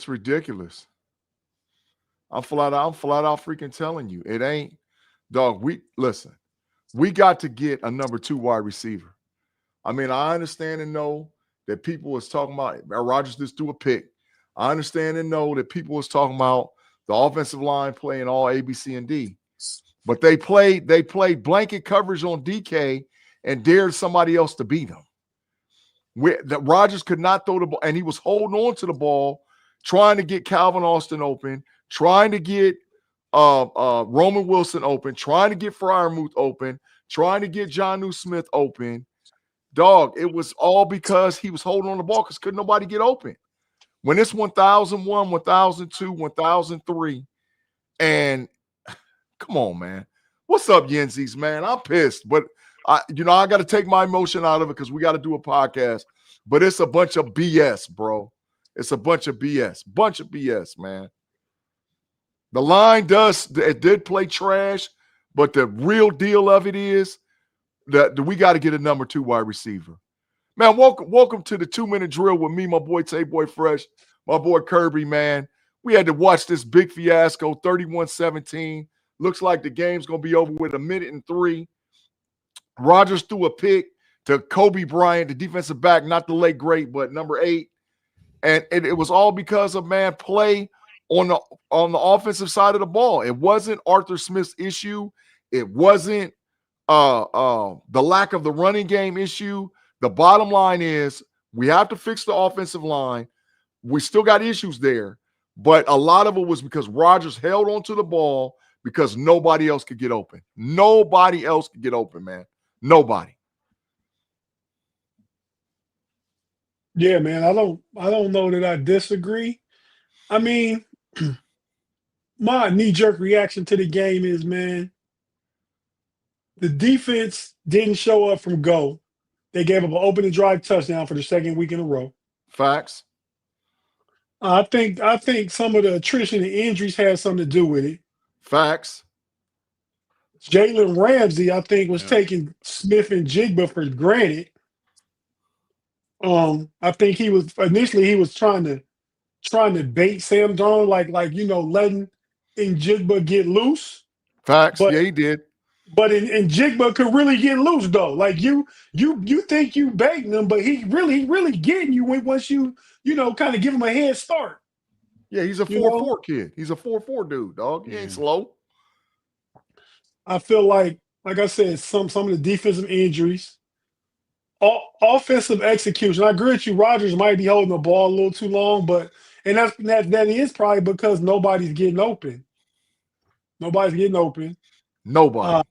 ridiculous. I'm flat out freaking telling you. It ain't, dog. Listen, we got to get a number 2 wide receiver. I mean, I understand and know that people was talking about Rodgers just do a pick. I understand and know that people was talking about the offensive line playing all A, B, C, and D. But they played blanket coverage on DK and dared somebody else to beat him. That Rodgers could not throw the ball, and he was holding on to the ball, trying to get Calvin Austin open, trying to get Roman Wilson open, trying to get Freiermuth open, trying to get Jonnu Smith open. Dog, it was all because he was holding on the ball because couldn't nobody get open. When it's 1001, 1002, 1003, and come on, man. What's up, Yenzies, man? I'm pissed, but I got to take my emotion out of it because we got to do a podcast. But it's a bunch of BS, bro. It's a bunch of BS. Bunch of BS, man. The line did play trash, but the real deal of it is that we got to get a number 2 wide receiver. Man, welcome to the 2-minute drill with me, my boy Tate Boy Fresh, my boy Kirby, man. We had to watch this big fiasco, 31-17. Looks like the game's going to be over with 1:03. Rodgers threw a pick to Kobe Bryant, the defensive back, not the late great, but number 8. And it was all because of, man, play on the offensive side of the ball. It wasn't Arthur Smith's issue. It wasn't the lack of the running game issue. The bottom line is we have to fix the offensive line. We still got issues there, but a lot of it was because Rodgers held on to the ball because nobody else could get open. Nobody else could get open, man. Nobody. Yeah, man. I don't know that I disagree. I mean, my knee-jerk reaction to the game is, man, the defense didn't show up from go. They gave up an opening drive touchdown for the second week in a row. Facts. I think some of the attrition and injuries had something to do with it. Facts. Jalen Ramsey, I think, was taking Smith and Jigba for granted. I think he was trying to bait Sam Darnold, like letting Jigba get loose. Facts. But, yeah, he did. But in Jigba could really get loose though. Like you think you baiting him, but he really getting you once you kind of give him a head start. Yeah, he's a 4-4 kid. He's a 4-4 dude, dog. He ain't slow. I feel like I said, some of the defensive injuries, offensive execution. I agree with you. Rodgers might be holding the ball a little too long, but that is probably because nobody's getting open. Nobody's getting open. Nobody.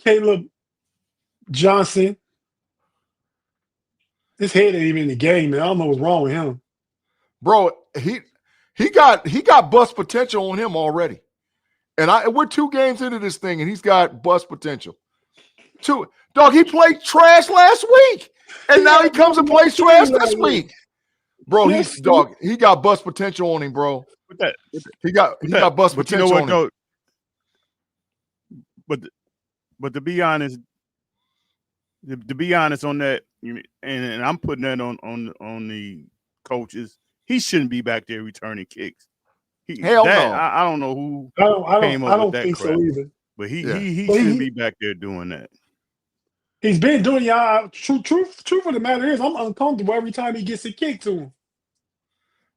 Caleb Johnson, his head ain't even in the game, man. I don't know what's wrong with him. Bro, he got bust potential on him already. And we're 2 games into this thing, and he's got bust potential. Dog, he played trash last week. And now he comes and plays trash this week. Bro, he got bust potential on him, bro. He got bust potential on him. But to be honest on that, and I'm putting that on the coaches, he shouldn't be back there returning kicks. Hell no. I don't know who came up with that think crap. So either. But he shouldn't be back there doing that. He's been doing y'all. Truth of the matter is, I'm uncomfortable every time he gets a kick to him.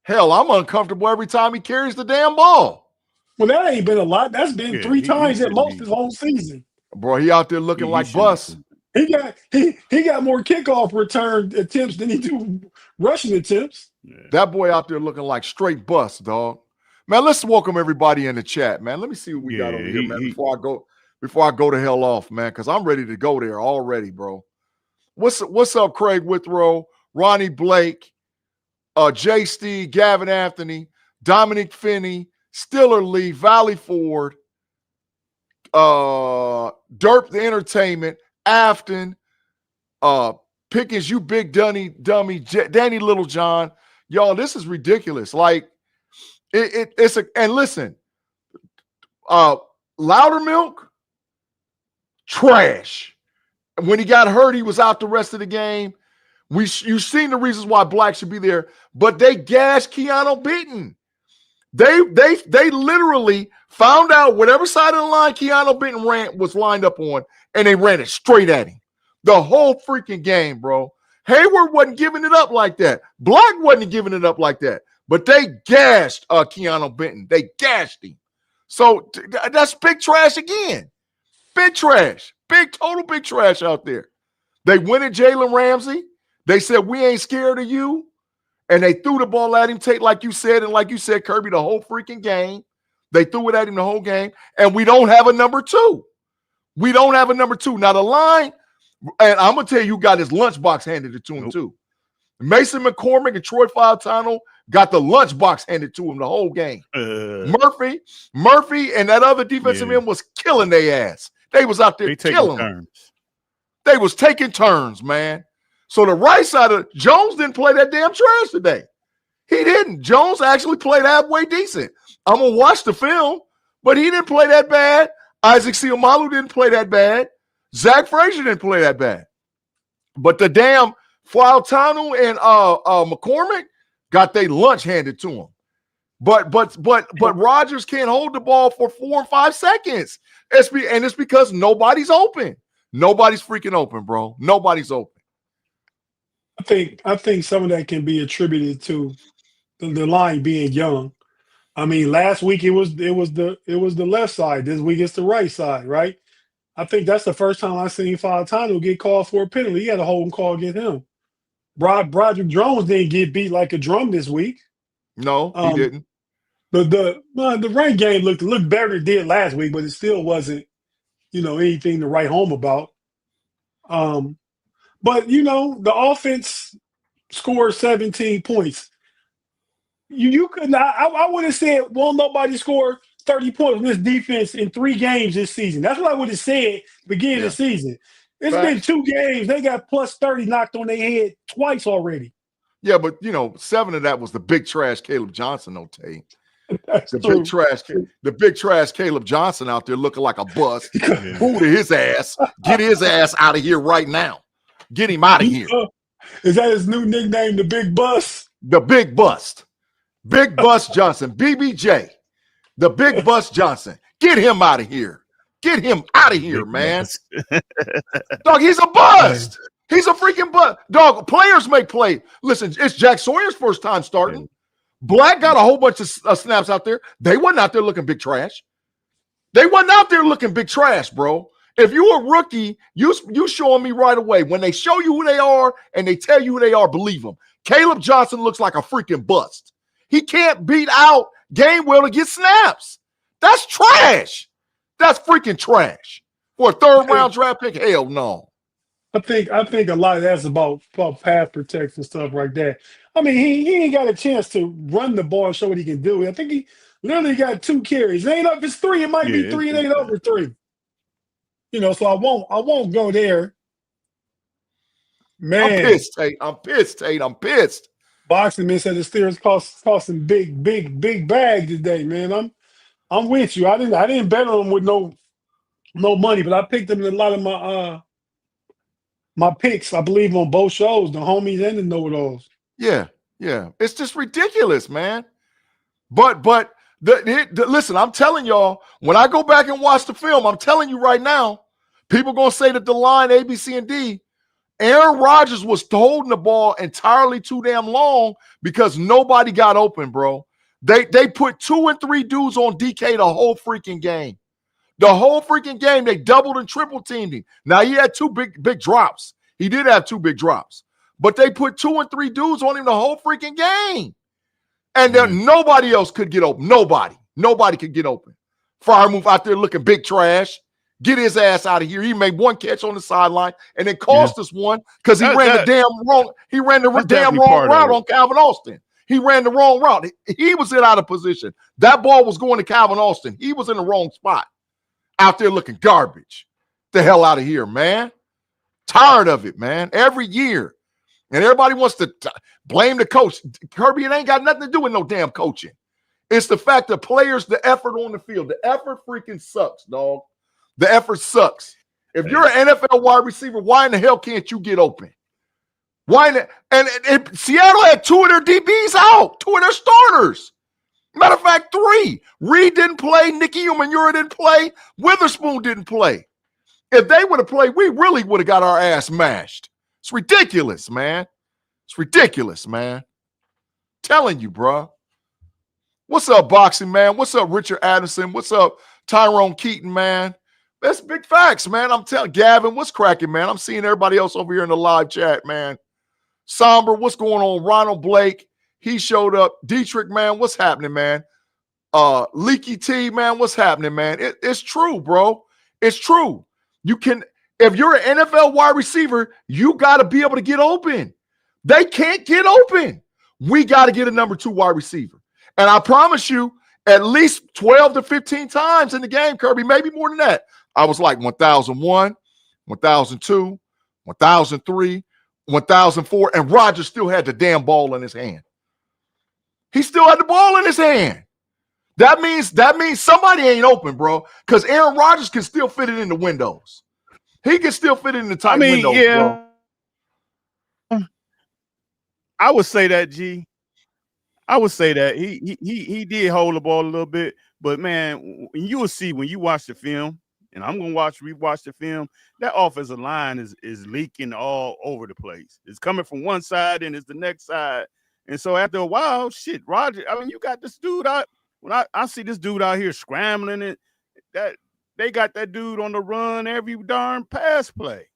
Hell, I'm uncomfortable every time he carries the damn ball. Well, that ain't been a lot. That's been 3 times at most this whole season. Bro, he out there looking like bus. He got more kickoff return attempts than he do rushing attempts. Yeah. That boy out there looking like straight bus, dog. Man, let's welcome everybody in the chat, man. Let me see what we got over here, man, before I go to hell off, man, because I'm ready to go there already, bro. What's up, Craig Withrow, Ronnie Blake, Jay Steve, Gavin Anthony, Dominic Finney, Stiller Lee, Valley Ford, Derp the Entertainment, Afton, Pickens, you big dummy, Danny Littlejohn. Y'all, this is ridiculous. Like, it's and listen, Loudermilk, trash. When he got hurt, he was out the rest of the game. You've seen the reasons why Black should be there, but they gashed Keanu Benton. They literally found out whatever side of the line Keanu Benton was lined up on, and they ran it straight at him. The whole freaking game, bro. Hayward wasn't giving it up like that. Black wasn't giving it up like that. But they gashed Keanu Benton. They gashed him. So that's big trash again. Big trash. Total big trash out there. They went at Jalen Ramsey. They said, we ain't scared of you. And they threw the ball at him, Tate, like you said, and like you said, Kirby, the whole freaking game. They threw it at him the whole game. And we don't have a number two. We don't have a number two. Now, the line, and I'm going to tell you who got his lunchbox handed to him, too. Mason McCormick and Troy Fautano got the lunchbox handed to him the whole game. Murphy and that other defensive end was killing their ass. They was out there killing them. They was taking turns, man. So the right side of Jones didn't play that damn trash today. He didn't. Jones actually played halfway decent. I'm going to watch the film, but he didn't play that bad. Isaac Seumalo didn't play that bad. Zach Frazier didn't play that bad. But the damn Fautanu and McCormick got their lunch handed to them. But Rodgers can't hold the ball for 4 or 5 seconds. It's because nobody's open. Nobody's freaking open, bro. Nobody's open. I think some of that can be attributed to the line being young. I mean, last week it was the left side. This week it's the right side, right? I think that's the first time I've seen Fautanu get called for a penalty. He had a holding call against him. Broderick Jones didn't get beat like a drum this week. No, he didn't. The run game looked better than it did last week, but it still wasn't, anything to write home about. But the offense scored 17 points. You couldn't. I would have said, well, nobody scored 30 points on this defense in 3 games this season. That's what I would have said beginning of the season. It's been 2 games. They got plus 30 knocked on their head twice already. Yeah, but 7 of that was the big trash Caleb Johnson, though, Tate. The big trash Caleb Johnson out there looking like a bust. Boo to his ass. Get his ass out of here right now. Get him out of here. Is that his new nickname, the Big Bust? The Big Bust. Big Bust Johnson. BBJ. The Big Bust Johnson. Get him out of here. Get him out of here, man. Dog, he's a bust. He's a freaking bust. Dog, players make play. Listen, it's Jack Sawyer's first time starting. Black got a whole bunch of snaps out there. They wasn't out there looking big trash. They wasn't out there looking big trash, bro. If you a rookie, you showing me right away. When they show you who they are and they tell you who they are, believe them. Caleb Johnson looks like a freaking bust. He can't beat out Gainwell to get snaps. That's trash. That's freaking trash. For a 3rd-round draft pick, hell no. I think a lot of that's about pass protection stuff like that. I mean, he ain't got a chance to run the ball and show what he can do. I think he literally got 2 carries. It ain't up. It's 3. It might be 3. It ain't over 3. So I won't go there. Man, I'm pissed, Tate. I'm pissed. Boxing man said the Steelers cost him big bag today, man. I'm with you. I didn't bet on them with no money, but I picked them in a lot of my picks. I believe on both shows, the homies and the know-it-alls. Yeah. It's just ridiculous, man. But listen, I'm telling y'all, when I go back and watch the film, I'm telling you right now, people gonna say that the line A, B, C, and D. Aaron Rodgers was holding the ball entirely too damn long because nobody got open, bro. They put 2 and 3 dudes on DK the whole freaking game. The whole freaking game, they doubled and triple teamed him. Now, he had 2 big drops. He did have 2 big drops. But they put 2 and 3 dudes on him the whole freaking game. And then nobody else could get open. Nobody could get open. Freiermuth out there looking big trash. Get his ass out of here. He made 1 catch on the sideline and it cost us one because he ran the damn wrong. He ran the damn wrong route on Calvin Austin. He ran the wrong route. He was out of position. That ball was going to Calvin Austin. He was in the wrong spot. Out there looking garbage. The hell out of here, man. Tired of it, man. Every year. And everybody wants to blame the coach. Kirby, it ain't got nothing to do with no damn coaching. It's the fact that players, the effort on the field, the effort freaking sucks, dog. The effort sucks. If you're an NFL wide receiver, why in the hell can't you get open? Why? And Seattle had 2 of their DBs out, 2 of their starters. Matter of fact, 3. Reed didn't play. Nicky Umanura didn't play. Witherspoon didn't play. If they would have played, we really would have got our ass mashed. It's ridiculous, man. It's ridiculous, man. Telling you, bro. What's up, boxing, man? What's up, Richard Addison? What's up, Tyrone Keaton, man? That's big facts, man. I'm telling Gavin, what's cracking, man? I'm seeing everybody else over here in the live chat, man. Somber, what's going on? Ronald Blake, he showed up. Dietrich, man, what's happening, man? Leaky T, man, what's happening, man? It's true, bro. It's true. You can, if you're an NFL wide receiver, you got to be able to get open. They can't get open. We got to get a number 2 wide receiver. And I promise you, at least 12 to 15 times in the game, Kirby, maybe more than that. I was like 1001, 1002, 1003, 1004, and Rodgers still had the damn ball in his hand. He still had the ball in his hand. That means somebody ain't open, bro, because Aaron Rodgers can still fit it in the windows. He can still fit it in the tight windows, bro. I would say that, G. I would say that he did hold the ball a little bit, but man, you will see when you watch the film, and I'm gonna rewatch the film. That offensive line is leaking all over the place. It's coming from one side and it's the next side, and so after a while, shit, Roger. I mean, you got this dude out. When I see this dude out here scrambling, and that they got that dude on the run every darn pass play.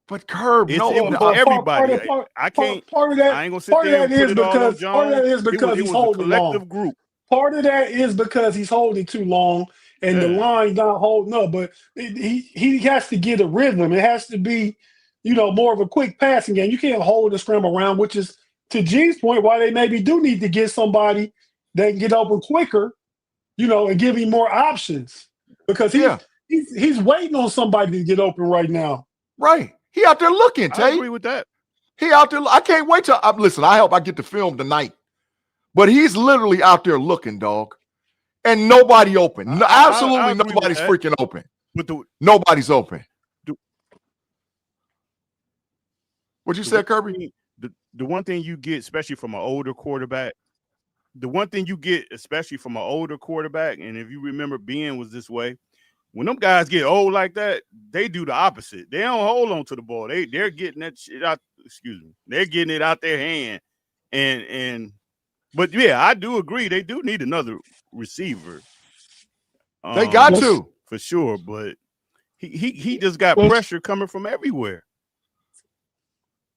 But Kerb, everybody. I can't. Part of that, I ain't gonna sit there and put it all on John. Part of that is because he's holding long. Group. Part of that is because he's holding too long, and the line not holding up. But he has to get a rhythm. It has to be, more of a quick passing game. You can't hold and scramble around, which is, to G's point, why they maybe do need to get somebody that can get open quicker, and give him more options, because he's waiting on somebody to get open right now. Right. He out there looking, Tate. I agree with that. He out there. I can't wait till listen. I hope I get the film tonight, but he's literally out there looking, dog, and nobody open. Absolutely nobody's freaking open. Nobody's open. What you said, Kirby? The one thing you get, especially from an older quarterback, and if you remember, Ben was this way. When them guys get old like that, they do the opposite. They don't hold on to the ball. They're getting that shit out. Excuse me. They're getting it out their hand. But yeah, I do agree. They do need another receiver. They got to, for sure. But he just got pressure coming from everywhere.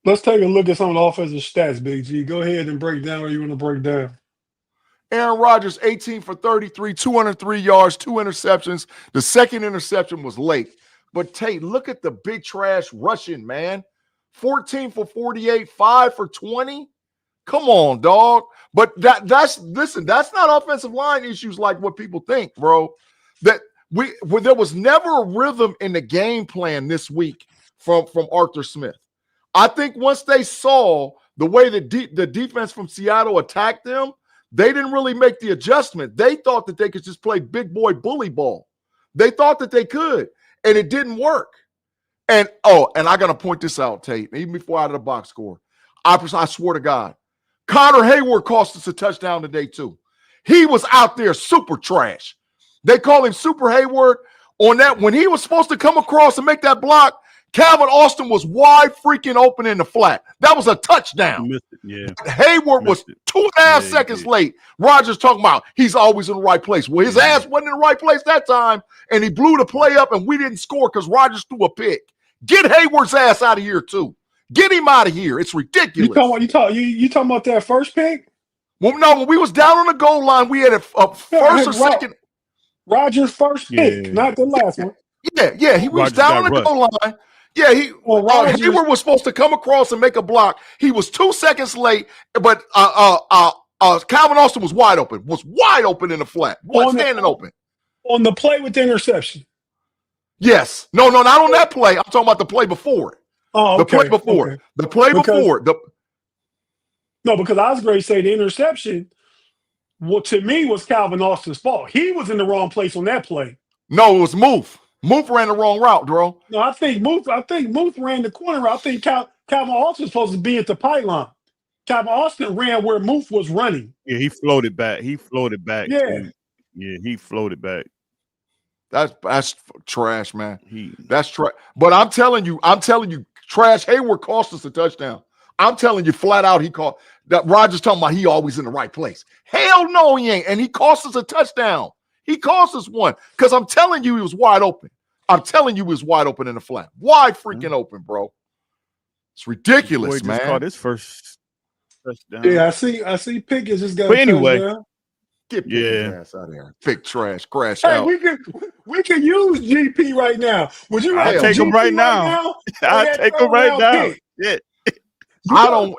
Let's take a look at some of the offensive stats, Big G. Go ahead and break down what you want to break down. Aaron Rodgers, 18 for 33, 203 yards, 2 interceptions. The second interception was late. But Tate, look at the big trash rushing, man. 14 for 48, 5 for 20. Come on, dog. But that's not offensive line issues like what people think, bro. There was never a rhythm in the game plan this week from Arthur Smith. I think once they saw the way the defense from Seattle attacked them, they didn't really make the adjustment. They thought that they could just play big boy bully ball. They thought that they could, and it didn't work. And I got to point this out, Tate, even before out of the box score. I swear to God, Connor Hayward cost us a touchdown today too. He was out there super trash. They call him Super Hayward on that. When he was supposed to come across and make that block, Calvin Austin was wide freaking open in the flat. That was a touchdown. Yeah. Hayward was 2.5 seconds late. Rodgers talking about he's always in the right place. Well, his ass wasn't in the right place that time, and he blew the play up, and we didn't score because Rodgers threw a pick. Get Hayward's ass out of here, too. Get him out of here. It's ridiculous. You talking about that first pick? Well, no, when we was down on the goal line, we had a first or second. Rodgers' first pick, not the last one. Yeah. He was down on the goal line. Yeah, Hayward was supposed to come across and make a block. He was 2 seconds late, but Calvin Austin was wide open in the flat. Standing open. On the play with the interception. Yes. No, not on that play. I'm talking about the play before it. Oh, okay. The play before. Okay. The play before. No, because I was going to say the interception, to me, was Calvin Austin's fault. He was in the wrong place on that play. No, it was Muth. Muth ran the wrong route, bro. No, I think Muth ran the corner route. I think Calvin Austin was supposed to be at the pylon. Calvin Austin ran where Moof was running. Yeah, he floated back. He floated back. Yeah. Too. Yeah, he floated back. That's trash, man. He That's trash. But I'm telling you, Trash Hayward cost us a touchdown. I'm telling you flat out, he caught that. Rodgers talking about he always in the right place. Hell no, he ain't. And he cost us a touchdown. He cost us one because I'm telling you, he was wide open. I'm telling you, he was wide open in the flat. Wide freaking open, bro. It's ridiculous, boy man. just caught his first touchdown. Yeah, I see Pickens just got But a anyway, touchdown. Get Pickens' ass out of here. Big trash, crash Hey, out. we can use GP right now. Would you I'll rather take him GP right now. I'll that take him third right round now. pick? Yeah, I don't.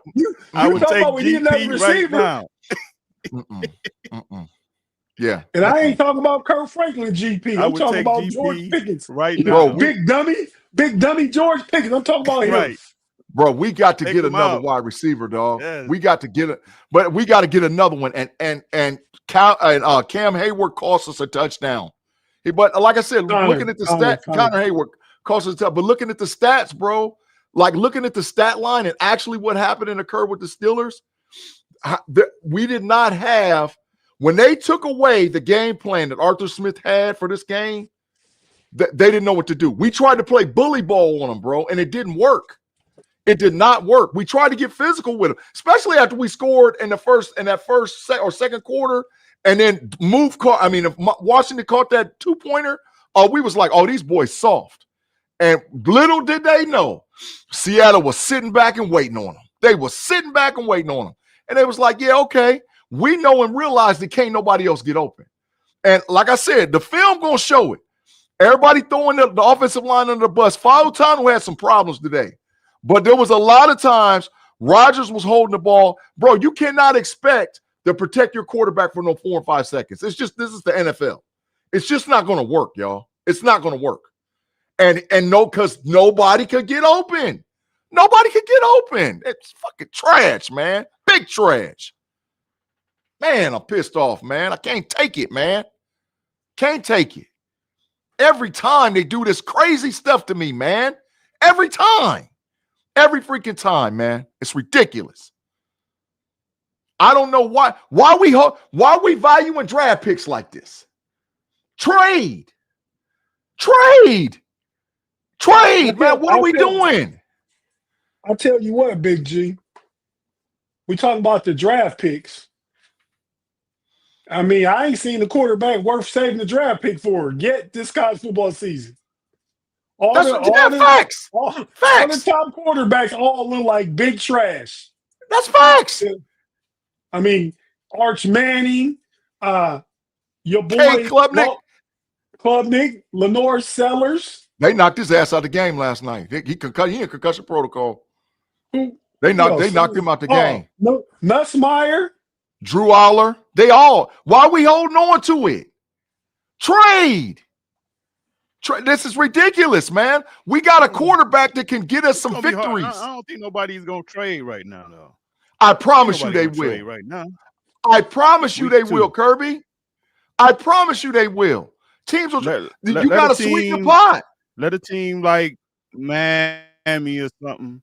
I would talking take about we need another GP right receiver? now. Yeah. And I ain't talking about Kirk Franklin GP. I I'm would talking take about GP George Pickens. right Bro, now. Big dummy George Pickens. I'm talking about him. Right. Bro, we got to Take get him another out. wide receiver, dog. Yes. We got to get it, but we got to get another one. And Cam Hayward cost us a touchdown. But like I said, looking at the stat, Connor Hayward cost us a touchdown. But looking at the stats, bro, like looking at the stat line and actually what happened in the curve with the Steelers, we did not have when they took away the game plan that Arthur Smith had for this game. They didn't know what to do. We tried to play bully ball on them, bro, and it didn't work. It did not work. We tried to get physical with them, especially after we scored in that first or second quarter, and then if Washington caught that 2-pointer, we was like, oh, these boys soft. And little did they know, Seattle was sitting back and waiting on them. They were sitting back and waiting on them. And they was like, yeah, okay, we know and realize that can't nobody else get open. And like I said, the film going to show it. Everybody throwing the offensive line under the bus. Fautano had some problems today. But there was a lot of times Rodgers was holding the ball. Bro, you cannot expect to protect your quarterback for no 4 or 5 seconds. This is the NFL. It's just not going to work, y'all. It's not going to work. And because nobody could get open. Nobody could get open. It's fucking trash, man. Big trash. Man, I'm pissed off, man. I can't take it, man. Can't take it. Every time they do this crazy stuff to me, man. Every time. Every freaking time, man. It's ridiculous. I don't know why we valuing draft picks like this. Trade, man. What are we doing? I'll tell you what, Big G. We talking about the draft picks. I mean, I ain't seen the quarterback worth saving the draft pick for yet this college football season. Facts. All the top quarterbacks all look like big trash. That's facts. I mean, Arch Manning, your boy Tate Klubnik, Lenore Sellers. They knocked his ass out of the game last night. He in concussion protocol. They knocked him out the game. Nussmeier, Drew Aller. Why are we holding on to it? Trade. This is ridiculous, man. We got a quarterback that can get us some victories. I don't think nobody's going to trade right now, though. I promise you they will. Right now. I promise you they will, Kirby. I promise you they will. Teams will. You got to sweep the pot. Let a team like Miami or something.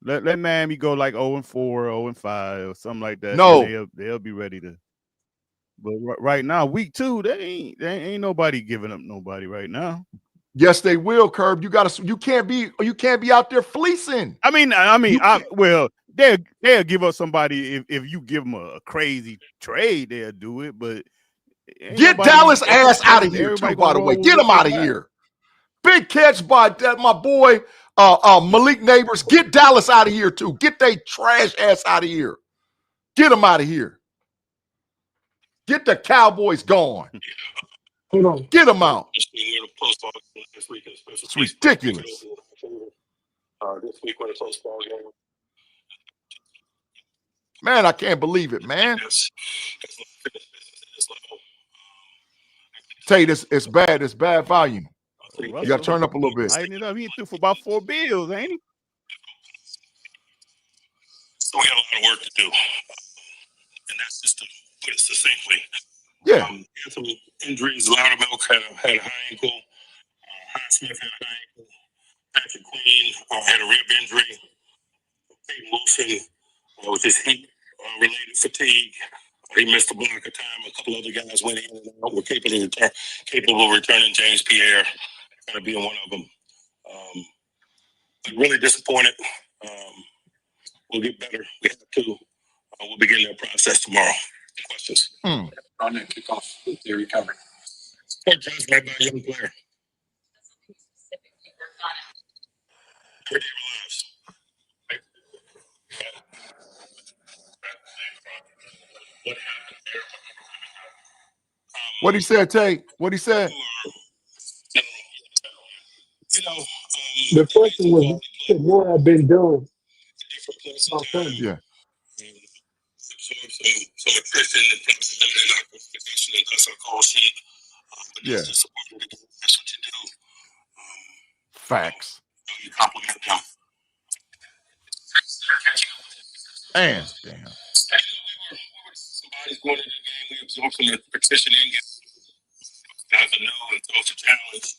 Let Miami go like 0-4, 0-5 or something like that. No, they'll be ready to. But right now, week 2, they ain't nobody giving up nobody right now. Yes, they will, Kerb. You can't be out there fleecing. They'll give up somebody if you give them a crazy trade, they'll do it. But get Dallas ass out of here, too, by the way. Get him out of here. Big catch by my boy Malik Neighbors. Get Dallas out of here, too. Get they trash ass out of here. Get them out of here. Get the Cowboys gone. Hold on. Get them out. It's ridiculous. This week when it's postball game. Man, I can't believe it, man. Tate, it's bad. It's bad volume. You got to turn up a little bit. Lighten it up. He threw for about 4 bills, ain't he? So we got a lot of work to do. And that's just to put it succinctly. Yeah. Some injuries. Loudermilk had a high ankle. Highsmith had a high ankle. Patrick Queen had a rib injury. Tate Wilson with his heat-related fatigue. He missed a block of time. A couple other guys went in and out. Were capable of returning. James Pierre going to be one of them. But really disappointed. We'll get better. We have to. We'll begin that process tomorrow. Questions? On that kickoff, the recovery. Poor judgment by a young player. Every day of our lives. What happened there? What he said, Tate? What he said? You know, The question was, should more have been done? different places in Oh, time. Yeah. Some attrition and things that they're not proficient in. That's our call sheet. But Yeah. that's just a part of the game. That's what you do. Facts. You compliment them. And damn. Somebody's going into the game. We absorb some petition in. Guys are new and so it's a challenge. We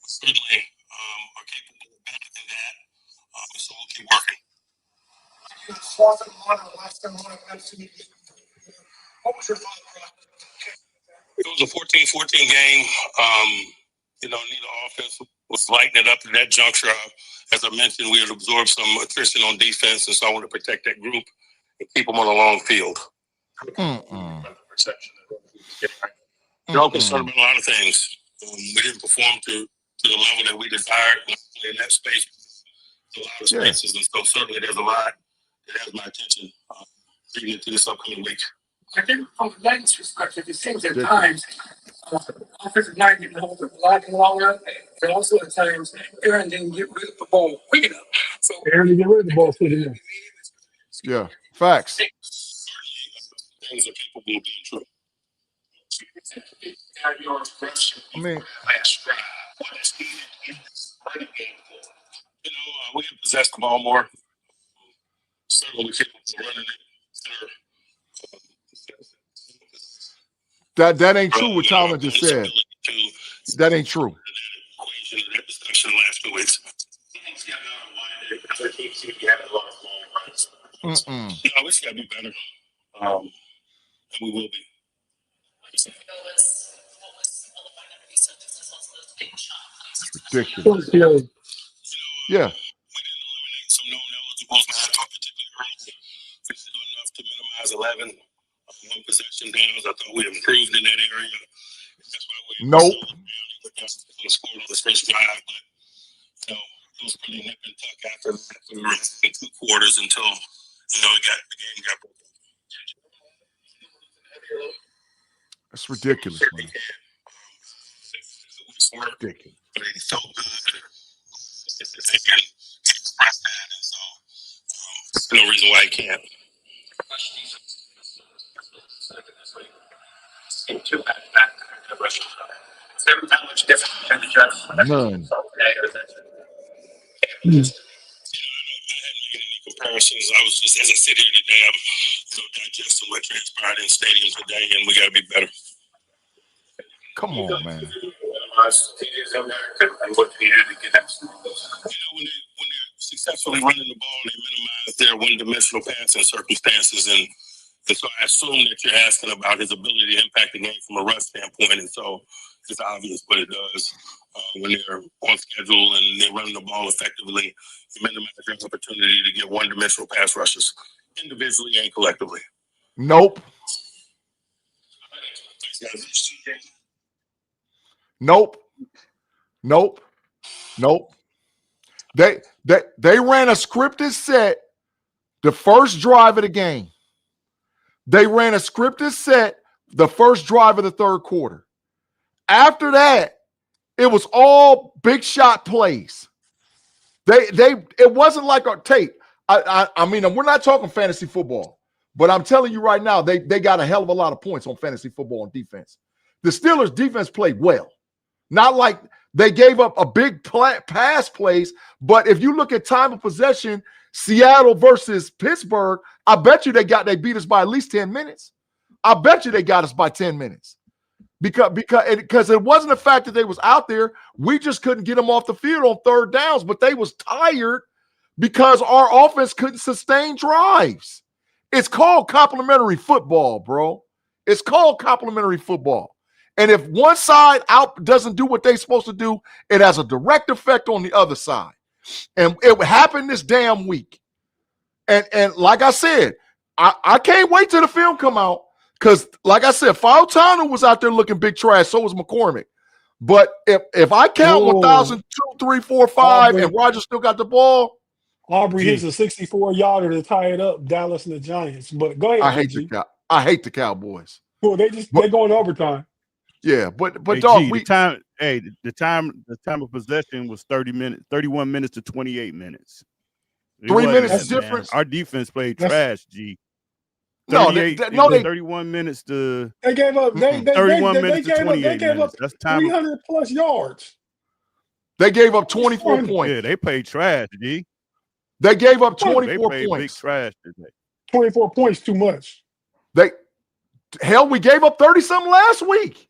certainly are capable of better than that. So we'll keep working. What was your thought process? It was a 14-14 game. Neither offense was lighting it up at that juncture. As I mentioned, we had absorbed some attrition on defense, and so I want to protect that group and keep them on a long field. I'm concerned about a lot of things. We didn't perform to the level that we desired in that space. A lot of spaces, and so certainly there's a lot that has my attention leading into this upcoming week. I think from the Lions' perspective, it seems at times offensive line didn't hold the block long enough, but also at times Aaron didn't get rid of the ball quick enough. So Aaron didn't get rid of the ball quick enough. Yeah. Facts. Things are capable of being true. I mean, We can possess the ball more. Certainly, we capable of running it. that ain't true what Tomlin just said. That ain't true. That discussion last 2 weeks. No, it's got to be better. And we will be. Ridiculous. Yeah. Yeah. We didn't eliminate some known eligibles, but I thought particularly early. We did enough to minimize 11 one possession downs. I thought we improved in that area. That's why we Nope. scored on the first drive, but it was pretty nip and tuck after that. We were in 2 quarters until the game got broken. That's ridiculous, man. Ridiculous. But it's so good. They can express that, and so there's no reason why he can't. That much different than the Jets. None. I hadn't made any comparisons. I was just, as I sit here today, I'm digesting what transpired in the stadium today, and we got to be better. Come on, man. When they're successfully running the ball, they minimize their one-dimensional passing circumstances, and so I assume that you're asking about his ability to impact the game from a rush standpoint, and so it's obvious what it does when they're on schedule and they're running the ball effectively. You minimize their opportunity to get one-dimensional pass rushes individually and collectively. Nope. Nope. Nope. Nope. They ran a scripted set the first drive of the game. They ran a scripted set the first drive of the third quarter. After that, it was all big shot plays. It wasn't like a Tate. I mean, we're not talking fantasy football, but I'm telling you right now, they got a hell of a lot of points on fantasy football on defense. The Steelers' defense played well. Not like they gave up a big pass plays, but if you look at time of possession, Seattle versus Pittsburgh, I bet you they beat us by at least 10 minutes. I bet you they got us by 10 minutes. Because it wasn't the fact that they was out there. We just couldn't get them off the field on third downs, but they was tired because our offense couldn't sustain drives. It's called complementary football, bro. It's called complementary football. And if one side out doesn't do what they're supposed to do, it has a direct effect on the other side. And it happened this damn week. And like I said, I can't wait till the film come out because, like I said, Fautano was out there looking big trash. So was McCormick. But if I count 1,000, 2, 3, 4, 5, and Roger still got the ball, Aubrey hits a 64-yarder to tie it up, Dallas and the Giants. But go ahead. I hate the Cowboys. Well, they're going overtime. Yeah, but hey, dog, the time of possession was 31 minutes to 28 minutes. 3 minutes is different. Our defense played trash, G. 31 minutes to they gave up 31 minutes to 28 minutes. That's time 300 plus yards. They gave up 24 points. Yeah, they played trash, G. They gave up 24 they played points. Big trash today. 24 points too much. We gave up 30-something last week.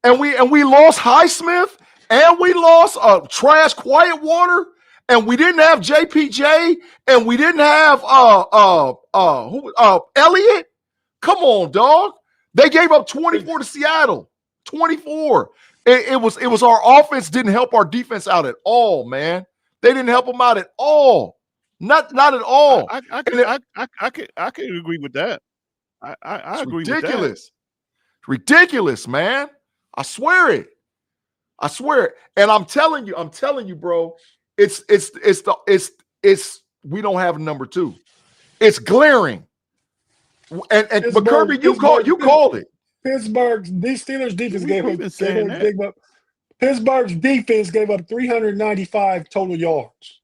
And we lost Highsmith, and we lost Trash Quiet Water, and we didn't have JPJ, and we didn't have Elliott. Come on, dog. They gave up 24 to Seattle. 24. It was our offense didn't help our defense out at all, man. They didn't help them out at all. Not at all. I can agree with that. I agree with that. Ridiculous. Ridiculous, man. I swear it. And I'm telling you, bro, it's we don't have a number 2. It's glaring. And but Kirby, you called it. These Steelers defense gave up. Pittsburgh's defense gave up 395 total yards.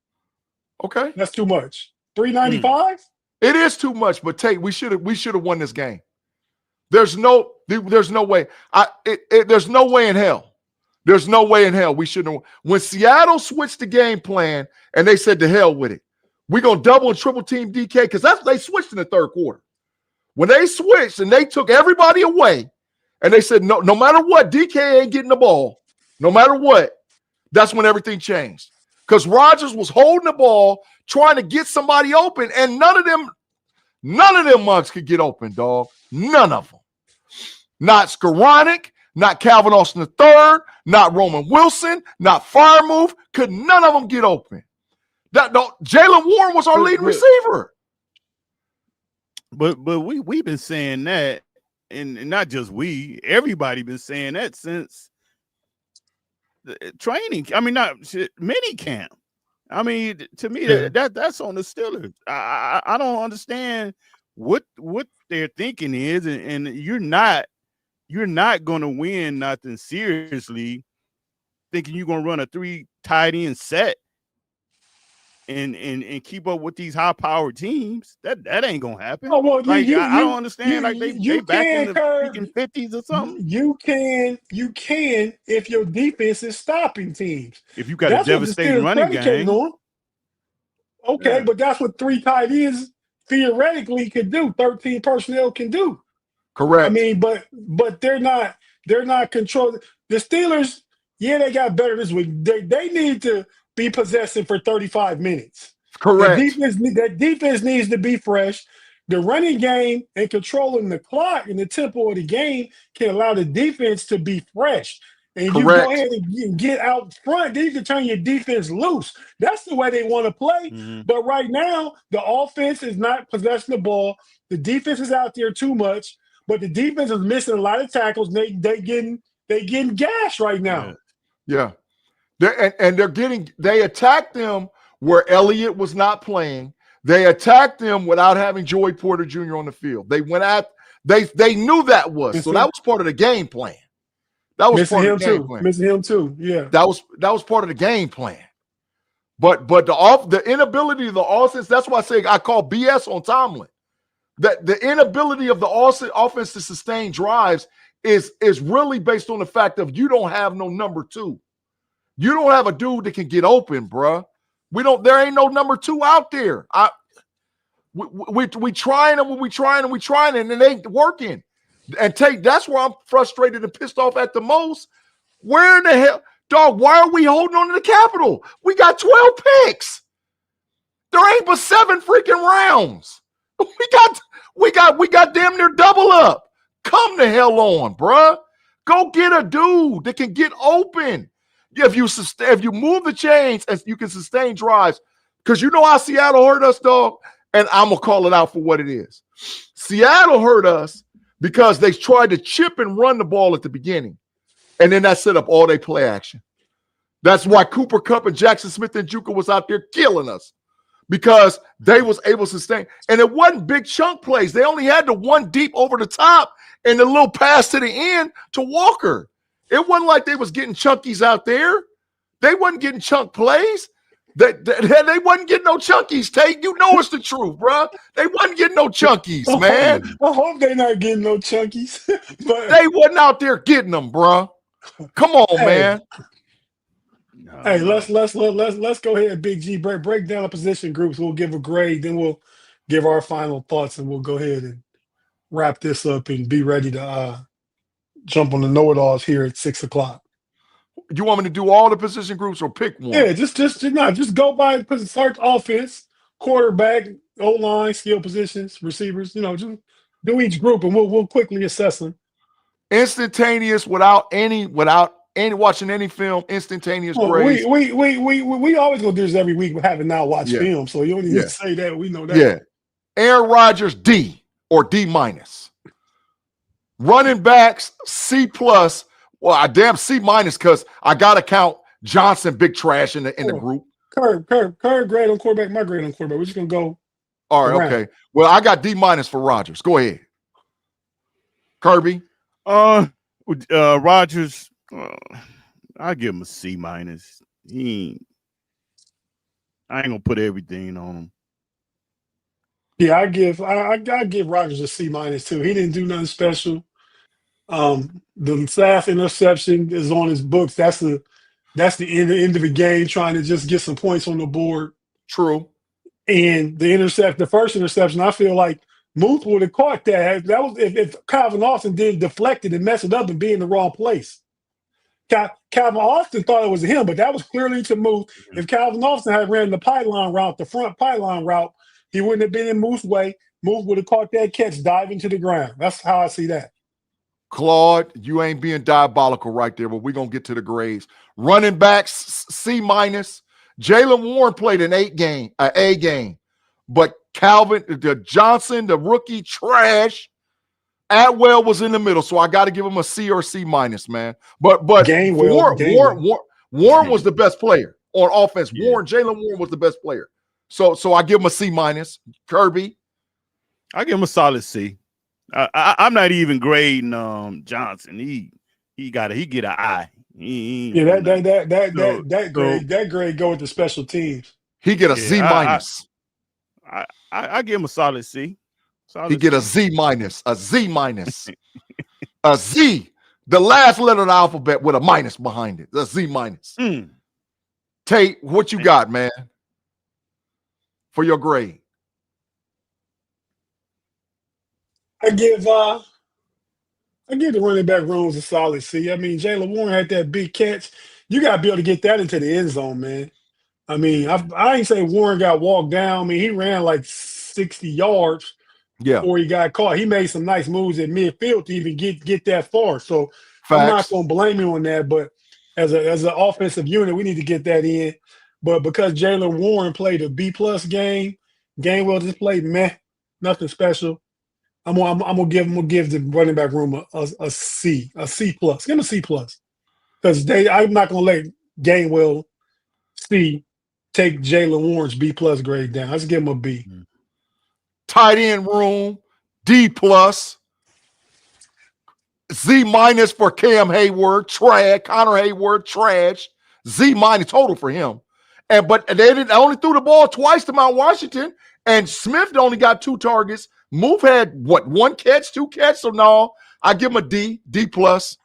Okay. That's too much. 395? It is too much, but Tate, we should have won this game. There's no way. There's no way in hell. There's no way in hell we shouldn't have. When Seattle switched the game plan and they said to hell with it, we're gonna double and triple team DK because they switched in the third quarter. When they switched and they took everybody away and they said no matter what, DK ain't getting the ball. No matter what, that's when everything changed. Because Rodgers was holding the ball, trying to get somebody open, and none of them mugs could get open, dog. None of them. Not Skoranek, not Calvin Austin III, not Roman Wilson, not Firemove. Could none of them get open. Jalen Warren was our lead receiver. But we've been saying that, and not just we, everybody been saying that since training. I mean, not mini camp. I mean, to me, that's on the Steelers. I don't understand what their thinking is, and you're not going to win nothing seriously thinking you're going to run a 3 tight end set and keep up with these high-powered teams. That ain't going to happen. Oh, well, I don't understand. They back in the freaking 50s or something. You can if your defense is stopping teams. If you got a devastating running game. Okay, yeah. But that's what 3 tight ends theoretically can do. 13 personnel can do. Correct. I mean, but they're not controlling. The Steelers, they got better this week. They need to be possessing for 35 minutes. Correct. That defense needs to be fresh. The running game and controlling the clock and the tempo of the game can allow the defense to be fresh. And you go ahead and get out front, then you can turn your defense loose. That's the way they want to play. Mm-hmm. But right now, the offense is not possessing the ball. The defense is out there too much, but the defense is missing a lot of tackles. They getting gashed right now. Yeah. They attacked them where Elliott was not playing. They attacked them without having Joey Porter Jr. on the field. They went at they knew that was so that was part of the game plan. That was part of the game plan. Missing him too. Yeah. That was part of the game plan. But the inability of the offense, that's why I call BS on Tomlin. That the inability of the offense to sustain drives is really based on the fact of you don't have no number 2. You don't have a dude that can get open, bruh. There ain't no number 2 out there. We trying and it ain't working. And Tate, that's where I'm frustrated and pissed off at the most. Where in the hell, dog, why are we holding on to the Capitol? We got 12 picks. There ain't but 7 freaking rounds. We got damn near double up. Come the hell on, bruh. Go get a dude that can get open. If you move the chains and you can sustain drives, because you know how Seattle hurt us, dog, and I'm gonna call it out for what it is. Seattle hurt us because they tried to chip and run the ball at the beginning, and then that set up all day play action. That's why Cooper Kupp and Jackson Smith and Juka was out there killing us, because they was able to sustain. And it wasn't big chunk plays. They only had the one deep over the top and the little pass to the end to Walker. It wasn't like they was getting chunkies out there. They wasn't getting chunk plays. They wasn't getting no chunkies, Tate. You know it's the truth, bro. They wasn't getting no chunkies, man. I hope they're not getting no chunkies. But They wasn't out there getting them, bro. Come on, man. Hey, let's go ahead, Big G. Break down the position groups. We'll give a grade, then we'll give our final thoughts, and we'll go ahead and wrap this up and be ready to jump on the know-it-alls here at 6 o'clock. You want me to do all the position groups or pick one? Yeah, just go by start offense, quarterback, O-line, skill positions, receivers. Just do each group, and we'll quickly assess them. Instantaneous, without any watching any film. Instantaneous grades. We always gonna do this every week. We haven't now watched film, so you don't need to say that. We know that. Yeah, Aaron Rodgers D or D minus. Running backs C plus. Well, I damn C minus because I gotta count Johnson, big trash in the group. Kerb grade on quarterback. My grade on quarterback. We're just gonna go. All right, okay. Well, I got D minus for Rodgers. Go ahead, Kirby. Rodgers. I give him a C minus. I ain't gonna put everything on him. Yeah, I give Rodgers a C minus too. He didn't do nothing special. The staff interception is on his books. That's the end of the game, trying to just get some points on the board. True. And the first interception, I feel like Muth would have caught that. That was if Calvin Austin didn't deflect it and mess it up and be in the wrong place. Calvin Austin thought it was him, but that was clearly to Muth. If Calvin Austin had ran the pylon route, the front pylon route, he wouldn't have been in Muth's way. Muth would have caught that catch diving to the ground. That's how I see that. Claude, you ain't being diabolical right there, but we're going to get to the grades. Running backs, C minus. Jaylen Warren played an A game. But the Johnson, the rookie, trash. Atwell was in the middle, so I got to give him a C or C minus, man. But Warren was the best player on offense. Yeah. Jaylen Warren was the best player. So I give him a C minus. Kirby? I give him a solid C. I'm not even grading Johnson. He get an I. That grade go with the special teams. He get a Z minus. I give him a solid C. He get a Z minus, a Z minus, a Z. The last letter of the alphabet with a minus behind it. A Z minus. Tate, what you got, man, for your grade? I give the running back rooms a solid C. I mean, Jaylen Warren had that big catch. You got to be able to get that into the end zone, man. I mean, I ain't say Warren got walked down. I mean, he ran like 60 yards before he got caught. He made some nice moves at midfield to even get that far. So I'm not going to blame him on that. But as an offensive unit, we need to get that in. But because Jaylen Warren played a B-plus game, Gainwell just played meh, nothing special. I'm gonna give the running back room a C plus. Give him a C plus, because I'm not gonna let Gainwell C take Jaylen Warren's B plus grade down. Let's give him a B. Tight end room D plus. Z minus for Cam Hayward, trash. Connor Hayward, trash. Z minus total for him. But they only threw the ball twice to Mount Washington, and Smith only got 2 targets. Move had what, 1 catch, 2 catch? So no, I give him a D plus.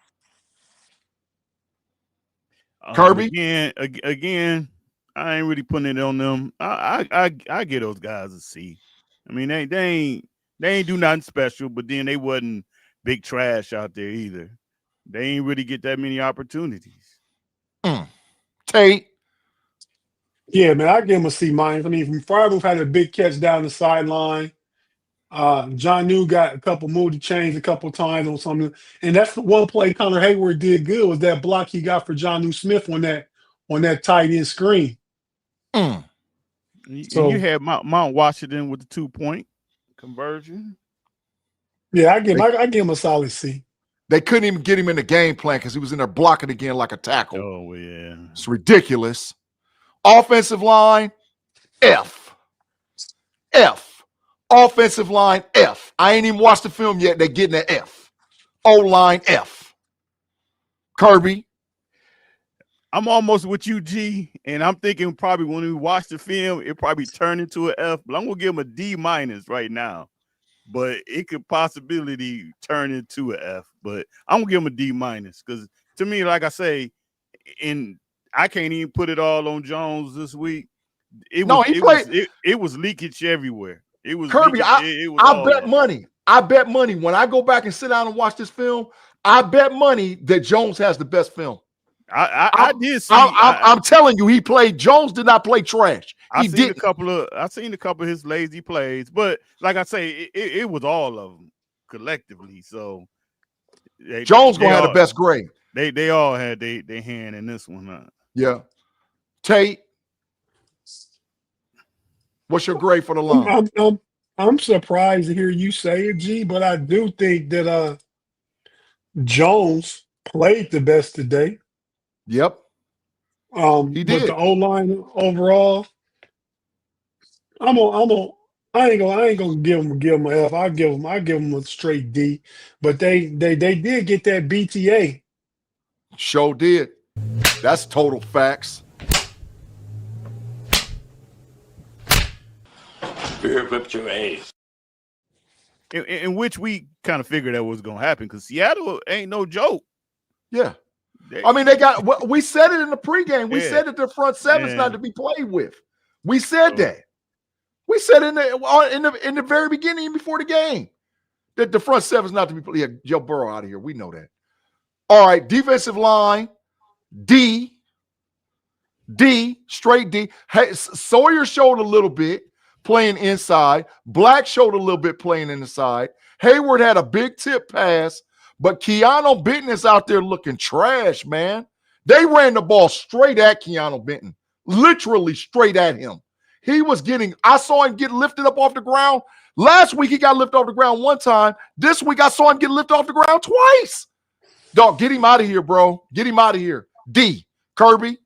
Kirby? Again, I ain't really putting it on them. I give those guys a C. I mean, they ain't do nothing special, but then they wasn't big trash out there either. They ain't really get that many opportunities. Tate? Yeah, man, I give him a C minus. I mean, Frymouth had a big catch down the sideline. John New got a couple moved chains a couple times on something, and that's the one play Connor Hayward did good was that block he got for John New Smith on that tight end screen. Mm. And So you had Mount Washington with the 2-point conversion. yeah, I give him a solid C. They couldn't even get him in the game plan because he was in there blocking again like a tackle. Oh yeah, It's ridiculous. Offensive line, F. Offensive line, F. I ain't even watched the film yet. They're getting an F. O-line, F. Kirby. I'm almost with you, G, and I'm thinking probably when we watch the film, it probably turn into an F. But I'm gonna give him a D minus right now. But it could possibly turn into an F. But I'm gonna give him a D minus because to me, like I say, I can't even put it all on Jones this week. It was leakage everywhere. It was Kirby. leakage, I bet money. I bet money when I go back and sit down and watch this film. I bet money that Jones has the best film. I did see. I'm telling you, Jones did not play trash. I seen a couple of his lazy plays, but like I say, it was all of them collectively. So Jones gonna have the best grade. They all had their hand in this one. Huh? Yeah. Tate, what's your grade for the line? I'm surprised to hear you say it, G, but I do think that Jones played the best today. Yep. He did. But the O-line overall, I ain't gonna give him an F. I give him a straight D. But they did get that BTA. Sure did. That's total facts. Beer whipped your ass. In which we kind of figured that was gonna happen because Seattle ain't no joke. Yeah. I mean, we said it in the pregame. We said that the front seven's not to be played with. We said that. We said in the very beginning before the game that the front seven's not to be played. Yeah, Joe Burrow out of here. We know that. All right, defensive line, D, straight D. Hey, Sawyer showed a little bit playing inside. Black showed a little bit playing inside. Hayward had a big tip pass. But Keanu Benton is out there looking trash, man. They ran the ball straight at Keanu Benton, literally straight at him. I saw him get lifted up off the ground. Last week, he got lifted off the ground one time. This week, I saw him get lifted off the ground twice. Dog, get him out of here, bro. Get him out of here. D. Kirby.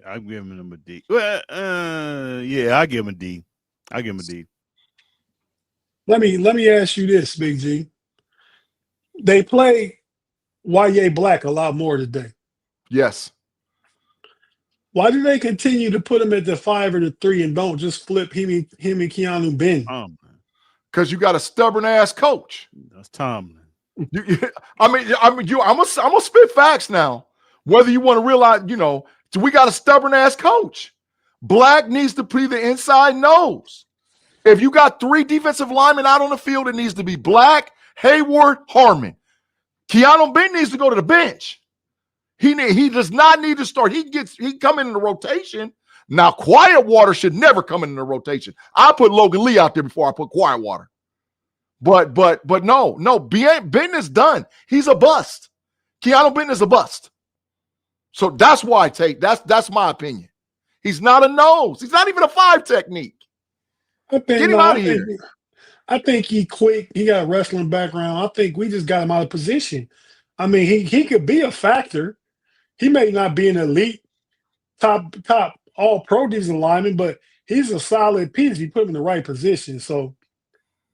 I'm giving him a D. Well, I give him a D. I give him a D. Let me ask you this, Big G. They play Y.A. Black a lot more today. Yes. Why do they continue to put him at the 5 or the 3 and don't just flip him and Keanu Benton? Because you got a stubborn ass coach. That's Tomlin. I'm gonna spit facts now. Whether you want to realize, we got a stubborn ass coach. Black needs to be the inside nose. If you got 3 defensive linemen out on the field, it needs to be Black, Hayward, Harmon. Keanu Benton needs to go to the bench. He does not need to start. He come in the rotation. Now, Quiet Water should never come in the rotation. I put Logan Lee out there before I put Quiet Water. But no, Benton is done. He's a bust. Keanu Benton is a bust. So that's why I take that's my opinion. He's not a nose. He's not even a 5 technique. Get him out of here. I think he quick. He got a wrestling background. I think we just got him out of position. I mean, he could be a factor. He may not be an elite top all pro defensive lineman, but he's a solid piece if you put him in the right position. So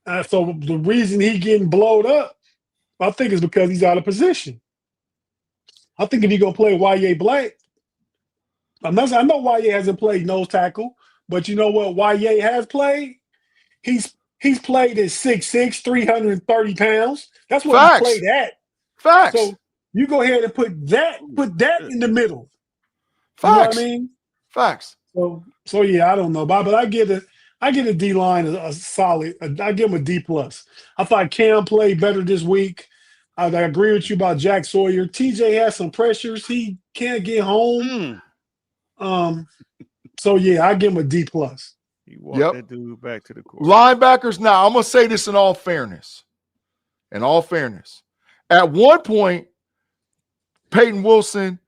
the reason he getting blowed up, I think, is because he's out of position. I think if you're gonna play Y.A. Black, I know Y.A. hasn't played nose tackle, but you know what Y.A. has played? He's played at 6'6", 330 pounds. That's what he played at. Facts. So you go ahead and put that in the middle. Facts. You know what I mean? Facts. So yeah, I don't know, but I give a D line a solid. I give him a D plus. I thought Cam played better this week. I agree with you about Jack Sawyer. TJ has some pressures. He can't get home. So yeah, I give him a D plus. He walked that dude back to the court. Linebackers. Now I'm gonna say this in all fairness. At one point, Peyton Wilson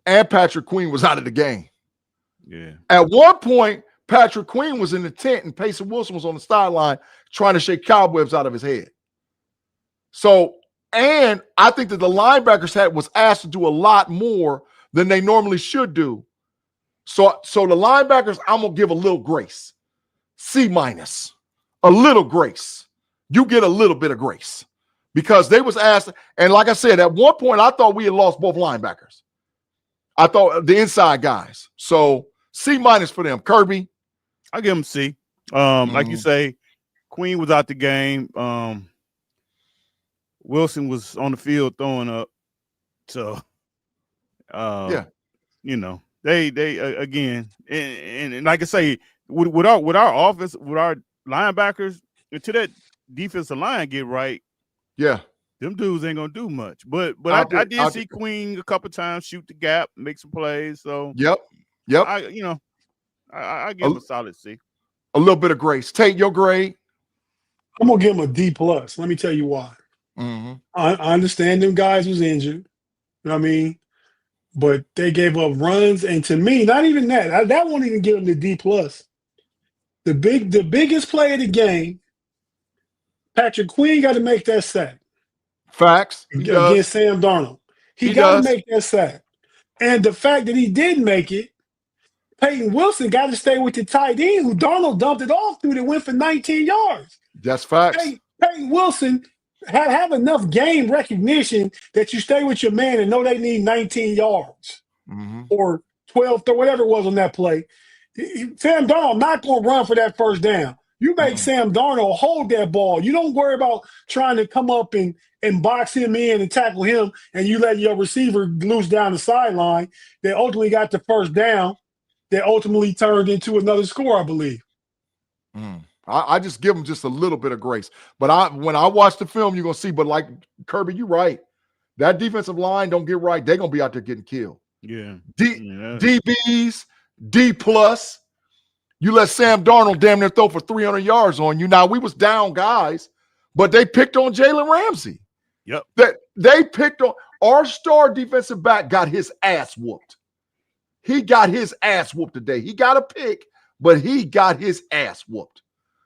and Patrick Queen was out of the game. Yeah. At one point, Patrick Queen was in the tent and Peyton Wilson was on the sideline trying to shake cobwebs out of his head. So, and I think that the linebackers was asked to do a lot more than they normally should do. So the linebackers, I'm gonna give a little grace. C-, a little grace. You get a little bit of grace because they was asked. And like I said, at one point, I thought we had lost both linebackers. I thought the inside guys. So C- for them. Kirby, I give him C. Like you say, Queen was out the game. Wilson was on the field throwing up. So, yeah, you know, they again, and like I say, with our offense, with our linebackers, until that defensive line get right, yeah, them dudes ain't gonna do much. But I did see Queen a couple times shoot the gap, make some plays. So yep. I give him a solid C. A little bit of grace. Tate, your grade? I'm gonna give him a D plus. Let me tell you why. I understand them guys was injured. You know what I mean? But they gave up runs, and to me, not even that. That won't even give them the D plus. The biggest play of the game, Patrick Queen got to make that sack. Facts. Against Sam Darnold. He got to make that sack. And the fact that he did make it, Peyton Wilson got to stay with the tight end who Darnold dumped it off to that went for 19 yards. That's facts. Peyton Wilson have enough game recognition that you stay with your man and know they need 19 yards or 12 or whatever it was on that play. Sam Darnold not going to run for that first down. You make Sam Darnold hold that ball. You don't worry about trying to come up and box him in and tackle him, and you let your receiver loose down the sideline. They ultimately got the first down that ultimately turned into another score, I believe. I just give them just a little bit of grace. But when I watch the film, you're going to see, but like Kirby, you're right. That defensive line don't get right, they're going to be out there getting killed. Yeah. DBs, D plus. You let Sam Darnold damn near throw for 300 yards on you. Now, we was down guys, but they picked on Jalen Ramsey. Yep. They picked on our star defensive back, got his ass whooped. He got his ass whooped today. He got a pick, but he got his ass whooped.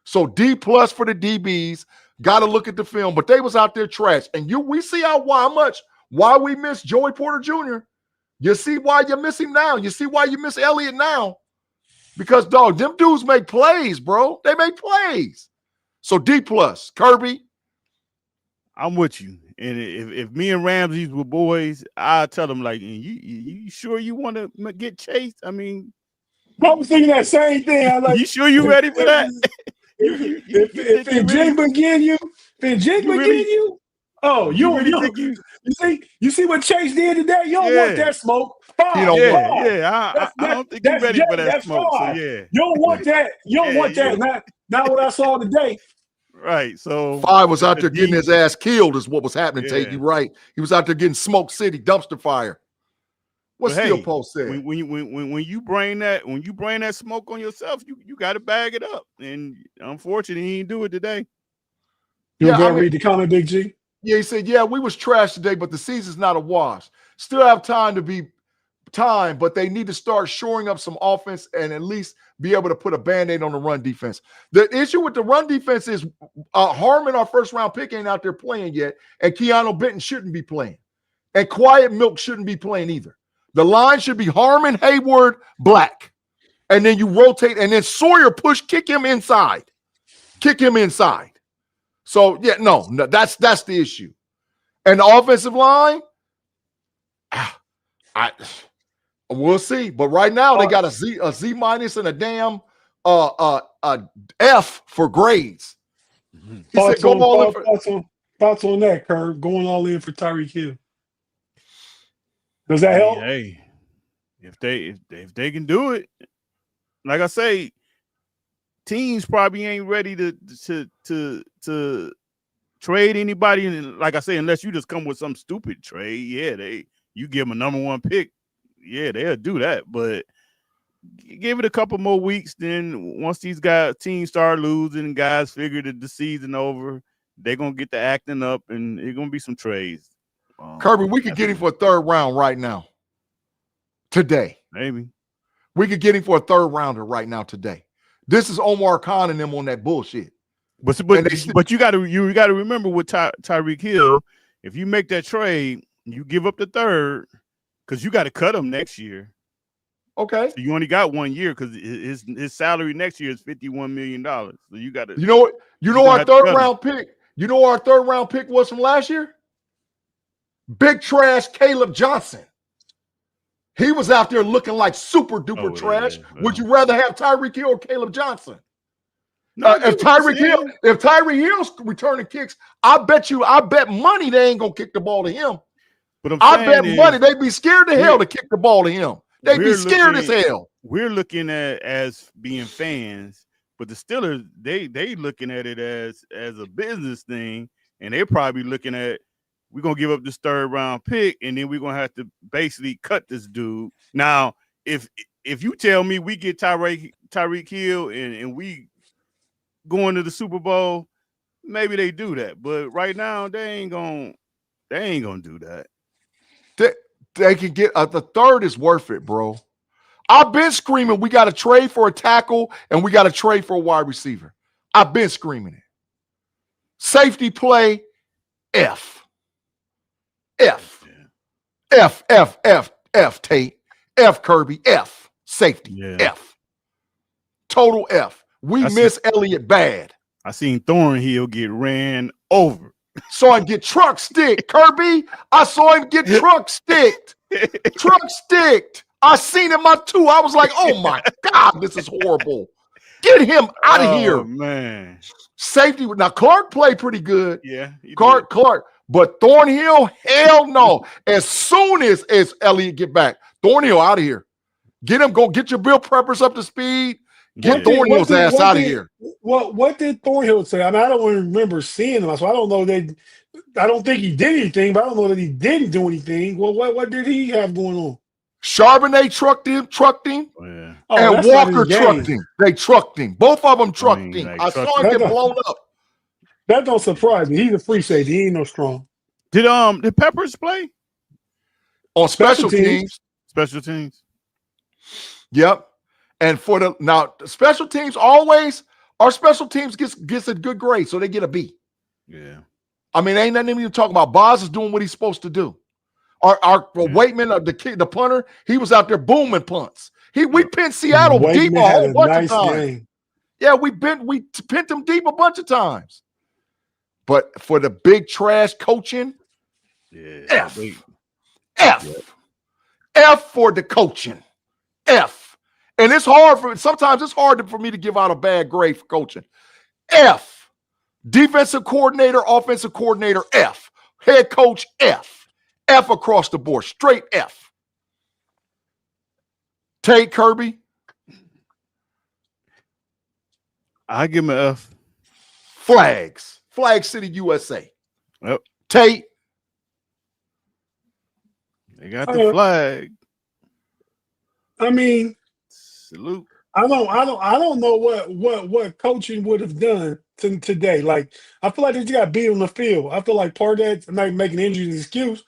So D plus for the DBs. Got to look at the film, but they was out there trash. And we see why we miss Joey Porter Jr. You see why you miss him now. You see why you miss Elliott now. Because, dog, them dudes make plays, bro. They make plays. So D plus. Kirby? I'm with you. And if me and Ramsey were boys, I'd tell them, like, you sure you want to get chased? I mean, I was thinking that same thing. I like, you sure you ready for that? If Njigba getting you, oh, you see what Chase did today? You don't want that smoke. I don't think you're ready for that smoke. So, you don't want that. You don't want that. Not what I saw today. Right. So 5 was out there getting his ass killed is what was happening, Tate. You're right. He was out there getting Smoke City, dumpster fire. What Steel Post said. When you bring that smoke on yourself, you got to bag it up. And unfortunately, he didn't do it today. You want to read the comment, Big G? Yeah, he said, we was trash today, but the season's not a wash. Still have time, but they need to start shoring up some offense and at least be able to put a Band-Aid on the run defense. The issue with the run defense is Harmon, our first-round pick, ain't out there playing yet, and Keanu Benton shouldn't be playing. And Quiet Milk shouldn't be playing either. The line should be Harmon, Hayward, Black. And then you rotate, and then Sawyer kick him inside. So, no, that's the issue. And the offensive line, we'll see. But right now, they got a Z minus and a damn F for grades. Thoughts on that, Kerb? Going all in for Tyreek Hill. Does that help? Hey, if they can do it, like I say, teams probably ain't ready to trade anybody. And like I say, unless you just come with some stupid trade, you give them a number 1 pick. Yeah, they'll do that. But give it a couple more weeks. Then once these teams start losing, guys figure that the season over, they're gonna get the acting up, and it's gonna be some trades. Kirby, we could get him for a third round right now. Today. Maybe. We could get him for a third rounder right now today. This is Omar Khan and them on that bullshit. But you got to remember with Tyreek Hill, if you make that trade, you give up the third because you got to cut him next year. Okay. So you only got 1 year because his salary next year is $51 million. So you got to. You know what? You know our third round pick. You know our third round pick was from last year? Big trash Caleb Johnson. He was out there looking like super duper trash. Yeah. Would you rather have Tyreek Hill or Caleb Johnson? No, if Tyreek Hill's returning kicks, I bet money they ain't gonna kick the ball to him. But I bet money they'd be scared to hell to kick the ball to him. They'd be scared as hell. We're looking at as being fans, but the Steelers they looking at it as a business thing, and they're probably looking at, we're going to give up this third round pick, and then we're going to have to basically cut this dude. Now, if you tell me we get Tyreek Hill and we go into the Super Bowl, maybe they do that. But right now, they ain't gonna do that. They can get the third is worth it, bro. I've been screaming we got to trade for a tackle and we got to trade for a wide receiver. I've been screaming it. Safety play, F. F, Tate, F, Kirby, F, safety, F, total F. We miss Elliott bad. I seen Thornhill get ran over. Saw him get truck sticked, Kirby. I saw him get truck sticked. I seen him too. I was like, oh my God, this is horrible. Get him out of here. Man. Safety. Now, Clark played pretty good. Yeah. Clark. But Thornhill, hell no. As soon as Elliott get back, Thornhill out of here. Get him, go get your Bill Preppers up to speed. Get Thornhill's ass out of here. What did Thornhill say? I mean, I don't remember seeing him, so I don't know that. I don't think he did anything, but I don't know that he didn't do anything. Well, what did he have going on? Charbonnet trucked him, oh, yeah. And Walker trucked him. They trucked him. Both of them trucked him. I saw him get blown up. That don't surprise me. He's a free safety. He ain't no strong. Did Peppers play on special teams? Special teams. Yep. And now special teams always, our special teams gets a good grade, so they get a B. Yeah. I mean, ain't nothing even talking about. Boz is doing what he's supposed to do. Our Waitman, the punter, he was out there booming punts. We pinned Seattle deep a whole bunch of times. Yeah, we pinned them deep a bunch of times. But for the big trash coaching, F. F for the coaching. F. And sometimes it's hard for me to give out a bad grade for coaching. F. Defensive coordinator, offensive coordinator, F. Head coach, F. F across the board. Straight F. Tate, Kirby. I give him an F. Flags. Flag City, USA. Yep. Tate. They got the flag. I mean, salute. I don't know what coaching would have done today. Like, I feel like they just got beat on the field. I feel like part of that, I'm not making injuries an excuse,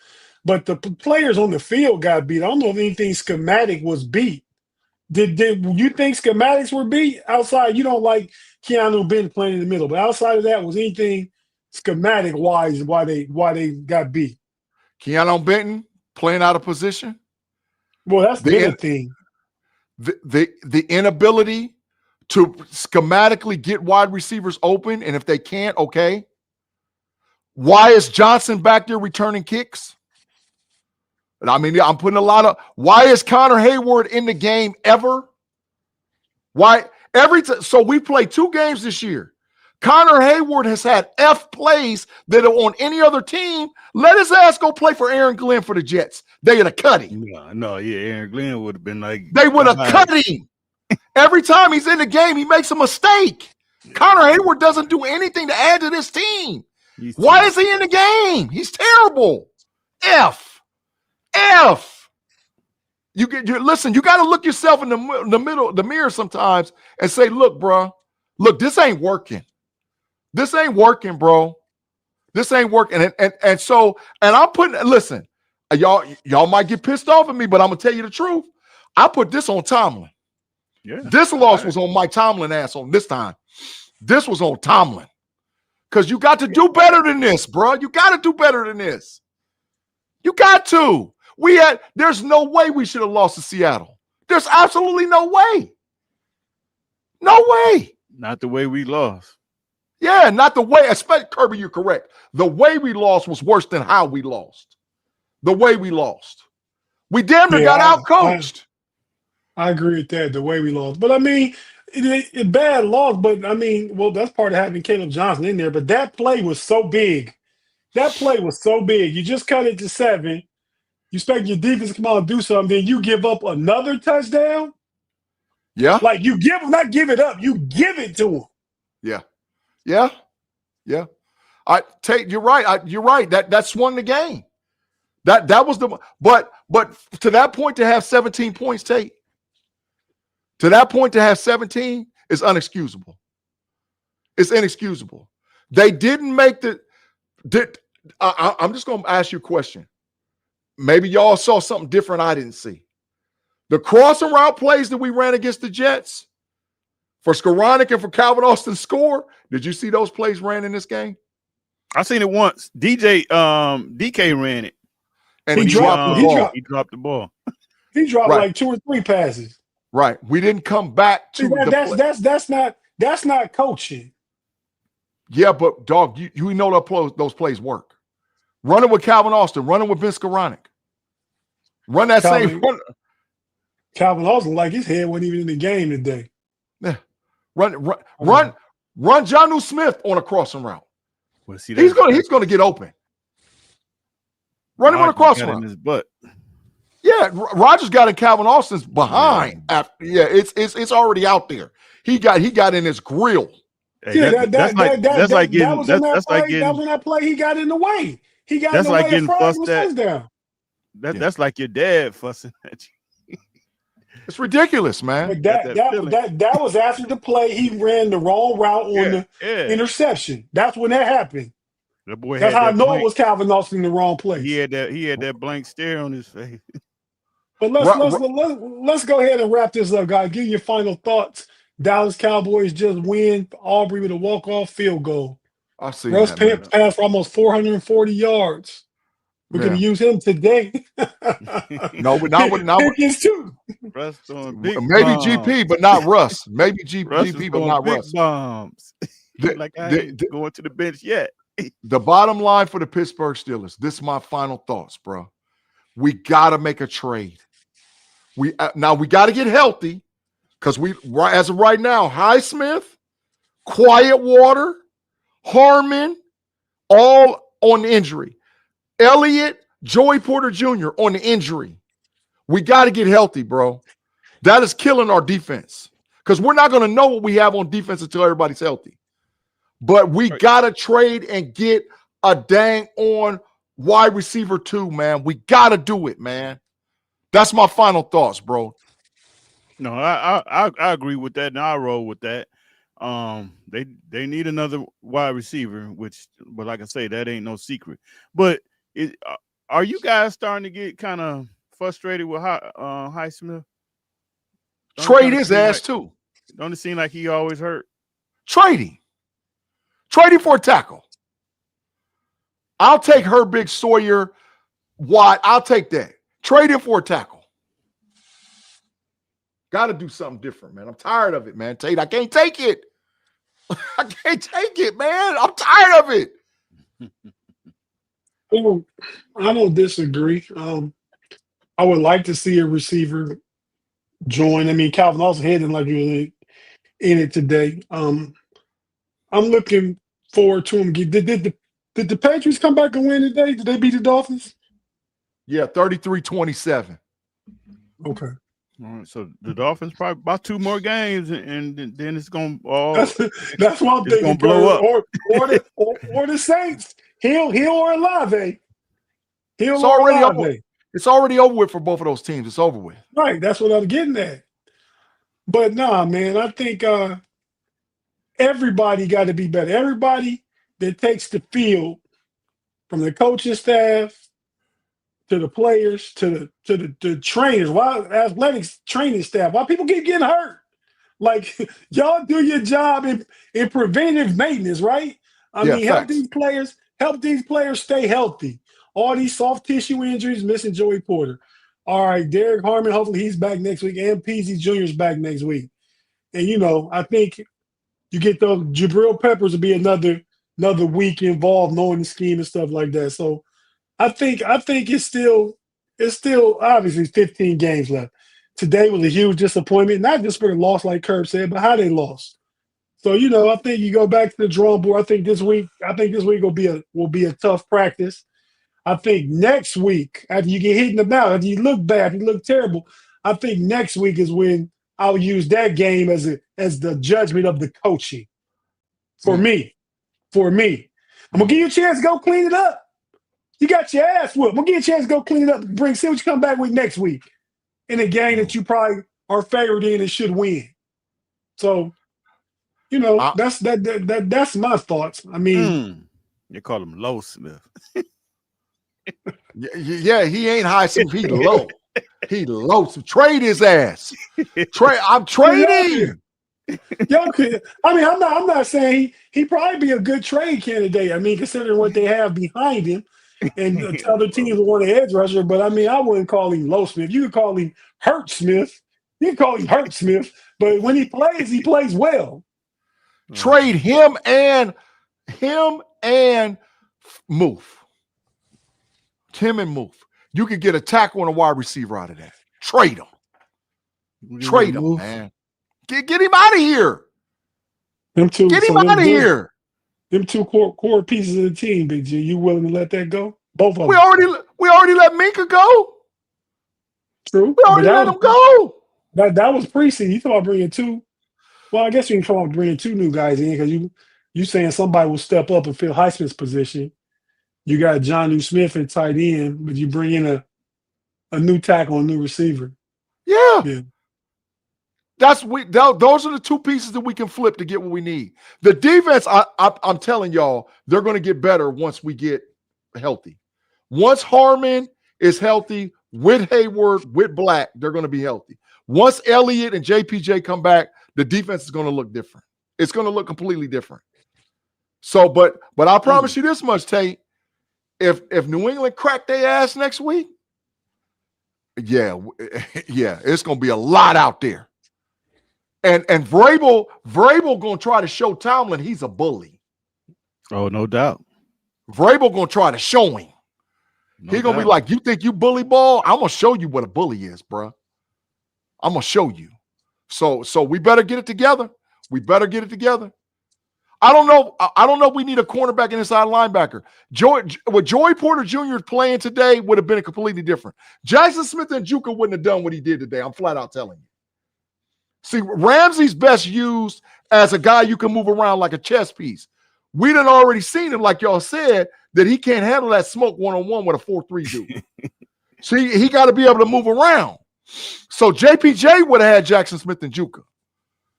but the players on the field got beat. I don't know if anything schematic was beat. Did you think schematics were beat outside? You don't like Keanu Benton playing in the middle, but outside of that, was anything schematic wise why they got beat? Keanu Benton playing out of position. Well, that's the other thing. The inability to schematically get wide receivers open, and if they can't, okay. Why is Johnson back there returning kicks? I mean, I'm putting a lot of. Why is Connor Hayward in the game ever? Why so we played 2 games this year. Connor Hayward has had F plays that are on any other team. Let his ass go play for Aaron Glenn for the Jets. They would have cut him. No, Aaron Glenn would have been like. They would have cut him. Every time he's in the game, he makes a mistake. Connor Hayward doesn't do anything to add to this team. Why is he in the game? He's terrible. F. listen, you got to look yourself in the mirror sometimes and say, look, bro, look, this ain't working. This ain't working, bro. This ain't working. And so I'm putting, listen, y'all might get pissed off at me, but I'm gonna tell you the truth. I put this on Tomlin. Yeah. This loss was on Mike Tomlin ass on this time. This was on Tomlin. Because you got to do better than this, bro. You got to do better than this. You got to. There's no way we should have lost to Seattle. There's absolutely no way. No way. Not the way we lost. Yeah, not the way. Especially, Kirby, you're correct. The way we lost was worse than how we lost. The way we lost. We damn near got out-coached. I agree with that, the way we lost. But, I mean, it bad loss, but, I mean, well, that's part of having Caleb Johnson in there. But that play was so big. That play was so big. You just cut it to 7. You expect your defense to come out and do something, then you give up another touchdown? Yeah. Like, you not give it up. You give it to them. Yeah. Yeah. Yeah. Tate, you're right. You're right. That swung the game. That was but to that point to have 17 points, Tate, to that point to have 17 is unexcusable. It's inexcusable. They didn't make I'm just going to ask you a question. Maybe y'all saw something different I didn't see. The crossing route plays that we ran against the Jets for Skoranek and for Calvin Austin score. Did you see those plays ran in this game? I seen it once. DK ran it. And he dropped the ball. He dropped like 2 or 3 passes. Right. We didn't come back to that's not coaching. Yeah, but dog, you know those plays work. Running with Calvin Austin, running with Vince Skoranek. Run that same run. Calvin Austin, like his head wasn't even in the game today. Yeah. Run Jonnu Smith on a crossing route. Well, see, he's gonna get open. Run him on a crossing route. In his butt. Yeah, Rodgers got in Calvin Austin's behind. Yeah. It's already out there. He got in his grill. Hey, that's like getting that play. He got in the way. He got in the way of fussed at. That's like your dad fussing at you. It's ridiculous, man. But that was after the play. He ran the wrong route on the interception. That's when that happened. The boy That's how I know it was Calvin Austin in the wrong place. He had that blank stare on his face. But let's go ahead and wrap this up, guys. Give your final thoughts. Dallas Cowboys just win. Aubrey with a walk-off field goal. I see. Russ passed for almost 440 yards. We're going to use him today. No, but not Pickens too. Russ maybe GP, but not Russ. Maybe GP, but not Russ. Bombs. Like I ain't going to the bench yet. The bottom line for the Pittsburgh Steelers. This is my final thoughts, bro. We got to make a trade. We got to get healthy because as of right now, Highsmith, Quiet Water, Harmon, all on the injury. Elliott, Joey Porter Jr. on the injury. We got to get healthy, bro. That is killing our defense because we're not going to know what we have on defense until everybody's healthy. But we got to trade and get a dang on wide receiver too, man. We got to do it, man. That's my final thoughts, bro. No, I agree with that, and I roll with that. They need another wide receiver, but like I say, that ain't no secret. But are you guys starting to get kind of frustrated with Highsmith? Trade his ass too. Don't it seem like he always hurt? Trading for a tackle. I'll take Herbig, Sawyer, Watt. I'll take that. Trade him for a tackle. Got to do something different, man. I'm tired of it, man. Tate, I can't take it. I can't take it, man. I'm tired of it. I don't disagree. I would like to see a receiver join. I mean, Calvin also hadn't like really in it today. I'm looking forward to him. Did the Patriots come back and win today? Did they beat the Dolphins? Yeah, 33-27. Okay. All right, so the Dolphins probably about 2 more games, and then it's gonna that's what I'm thinking. Gonna blow up. Or the Saints. He'll or Olave. It's It's already over with for both of those teams. It's over with. Right. That's what I'm getting at. But nah, man, I think everybody got to be better. Everybody that takes the field, from the coaching staff to the players to the trainers, why athletics training staff, why people keep getting hurt? Like, y'all do your job in preventive maintenance, right? I mean, help these players stay healthy. All these soft tissue injuries, missing Joey Porter. All right, Derek Harmon, hopefully he's back next week, and Peasy Jr. is back next week. And I think you get those Jabril Peppers will be another week involved, knowing the scheme and stuff like that. So I think it's still obviously 15 games left. Today was a huge disappointment, not just for the loss, like Kerb said, but how they lost. So I think you go back to the drawing board. I think this week will be a tough practice. I think next week, after you get hit in the mouth, after you look bad, you look terrible, I think next week is when I'll use that game as the judgment of the coaching. For me. I'm gonna give you a chance to go clean it up. You got your ass whooped. I'm gonna give you a chance to go clean it up and see what you come back with next week in a game that you probably are favored in and should win. So, that's my thoughts. I mean, you call him Low Smith. Yeah, he ain't high, so he low. He low. So trade his ass. I'm trading. I'm not saying he probably be a good trade candidate. I mean, considering what they have behind him, and the other teams want an edge rusher. But I mean, I wouldn't call him Low Smith. You could call him Hurt Smith. You can call him Hurt Smith. But when he plays well. Trade him and Moof. Him and Moof. You could get a tackle and a wide receiver out of that. Trade him. Trade him, man. Get him out of here. Get him out of here. Them two core pieces of the team, Big G. You willing to let that go? Both of them. We already let Minka go. True. We already let him go. That was preseason. You thought about bringing two. Well, I guess you can come up bringing two new guys in because you saying somebody will step up and fill Highsmith's position. You got Jonnu Smith at tight end, but you bring in a new tackle, a new receiver. Yeah. Those are the two pieces that we can flip to get what we need. The defense, I'm telling y'all, they're going to get better once we get healthy. Once Harmon is healthy with Hayward, with Black, they're going to be healthy. Once Elliott and JPJ come back, the defense is going to look different. It's going to look completely different. So, but I promise you this much, Tate. If New England crack their ass next week, yeah, it's going to be a lot out there. And Vrabel going to try to show Tomlin he's a bully. Oh, no doubt. Vrabel going to try to show him. He's going to be like, you think you bully ball? I'm going to show you what a bully is, bro. I'm going to show you. So we better get it together. I don't know. We need a cornerback and inside linebacker. What Joey Porter Jr. playing today would have been completely different. Jackson Smith and Juka wouldn't have done what he did today. I'm flat out telling you. See, Ramsey's best used as a guy you can move around like a chess piece. We done already seen him, like y'all said, that he can't handle that smoke one-on-one with a 4-3 dude. See, he got to be able to move around. So JPJ would have had Jackson Smith and Juka.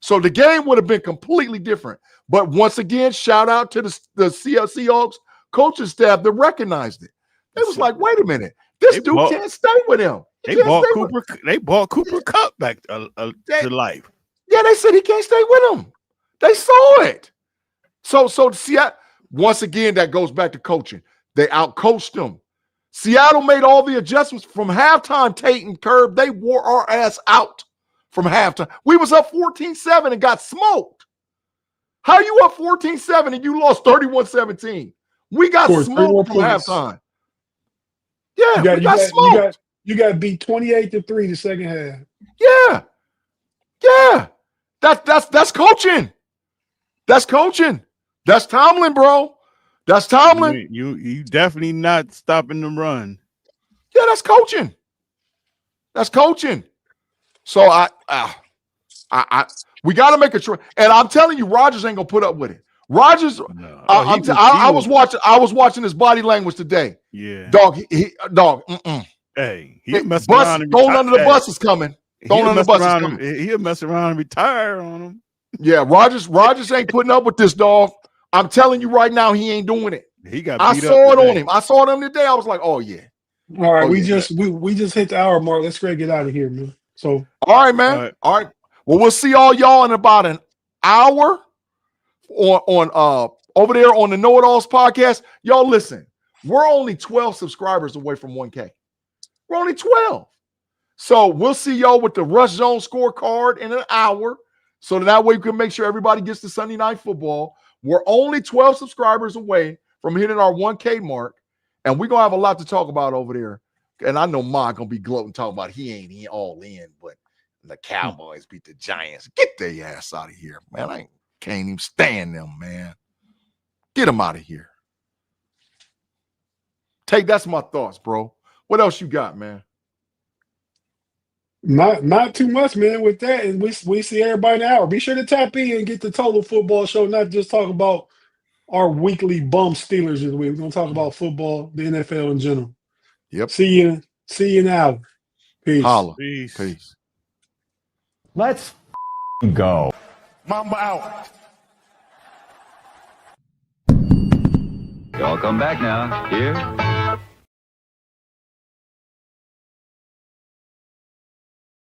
So the game would have been completely different. But once again, shout out to the Seahawks coaching staff that recognized it. They was like, wait a minute, this dude can't stay with him. They bought Cooper Kupp back to life. Yeah, they said he can't stay with him. They saw it. So Seattle, once again, that goes back to coaching. They outcoached them. Seattle made all the adjustments from halftime. Tate and Kerb, they wore our ass out from halftime. We was up 14-7 and got smoked. How you up 14-7 and you lost 31-17? We got smoked from halftime. Yeah, we got smoked. You got beat 28-3 the second half. Yeah. That's coaching. That's coaching. That's Tomlin, bro. That's Tomlin. You definitely not stopping the run. Yeah, that's coaching. That's coaching. So we got to make a trade. And I'm telling you, Rodgers ain't gonna put up with it. Rodgers, no. I was watching his body language today. Yeah, dog. Hey, he'll mess Bus around and going retire. under the bus is coming. Going under the bus is coming. He'll mess around and retire on him. Yeah, Rogers ain't putting up with this, dog. I'm telling you right now, he ain't doing it. He got. I beat saw up it today. on him. I saw them today. I was like, oh yeah. All right, Oh, we yeah. just hit the hour mark. Let's get out of here, man. So All right, man. All right. Well, we'll see all y'all in about an hour on over there on the KnoItAllz podcast. Y'all listen, we're only 12 subscribers away from 1K. We're only 12. So we'll see y'all with the Rush Zone scorecard in an hour. So that way we can make sure everybody gets to Sunday Night Football. We're only 12 subscribers away from hitting our 1K mark. And we're going to have a lot to talk about over there. And I know Mike going to be gloating, talking about he ain't all in, but the Cowboys beat the Giants. Get their ass out of here, man. I can't even stand them, man. Get them out of here. Tate, that's my thoughts, bro. What else you got, man? not too much, man, with that. And we see everybody in an hour. Be sure to tap in and get the Total Football Show, not just talk about our weekly bum Steelers this week. We're going to talk about football, the NFL in general. Yep. See you in an hour. Peace. Holla. Peace. Let's go. Mamba out. Y'all come back now. Here